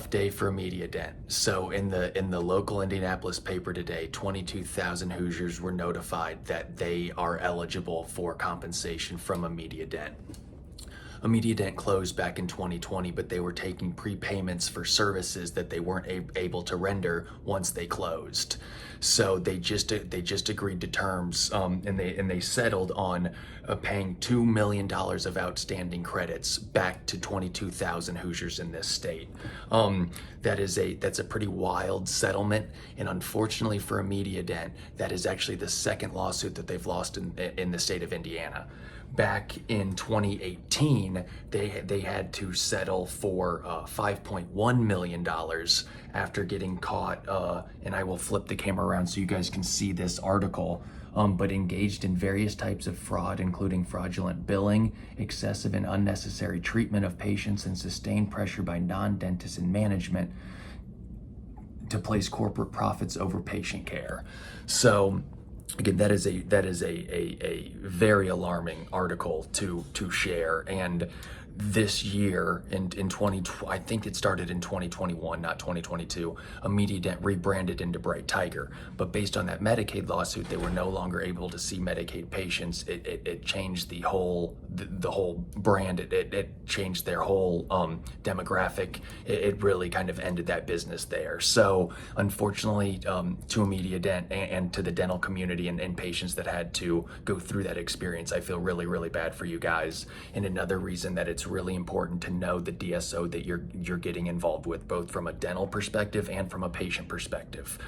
tough day for ImmediaDent. So in the local Indianapolis paper today, 22,000 Hoosiers were notified that they are eligible for compensation from ImmediaDent. ImmediaDent closed back in 2020, but they were taking prepayments for services that they weren't able to render once they closed. So they just agreed to terms, and they settled on paying $2 million of outstanding credits back to 22,000 Hoosiers in this state. That's a pretty wild settlement, and unfortunately for ImmediaDent, that is actually the second lawsuit that they've lost in the state of Indiana. Back in 2018, they had to settle for $5.1 million after getting caught, and I will flip the camera around so you guys can see this article, but engaged in various types of fraud, including fraudulent billing, excessive and unnecessary treatment of patients, and sustained pressure by non-dentists and management to place corporate profits over patient care. So again, that is a very alarming article to share. And this year in 20, I think it started in 2021, not 2022, ImmediaDent rebranded into Bright Tiger. But based on that Medicaid lawsuit, they were no longer able to see Medicaid patients. It changed the whole brand. It changed their whole demographic. It really kind of ended that business there. So unfortunately, to ImmediaDent and to the dental community and patients that had to go through that experience, I feel really, really bad for you guys. And another reason that it's really important to know the DSO that you're getting involved with, both from a dental perspective and from a patient perspective.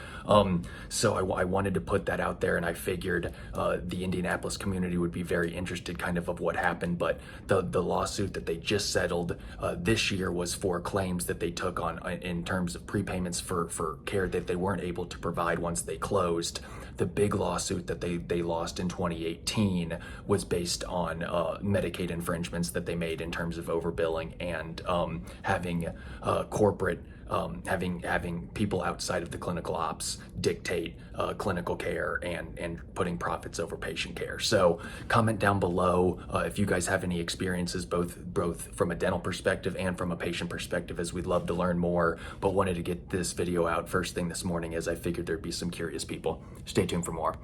So I wanted to put that out there, and I figured the Indianapolis community would be very interested kind of what happened. But the lawsuit that they just settled this year was for claims that they took on in terms of prepayments for care that they weren't able to provide once they closed. The big lawsuit that they lost in 2018 was based on Medicaid infringements that they made in terms of overbilling and having corporate having people outside of the clinical ops dictate clinical care and putting profits over patient care. So comment down below if you guys have any experiences, both from a dental perspective and from a patient perspective, as we'd love to learn more. But wanted to get this video out first thing this morning, as I figured there'd be some curious people. Stay tuned for more.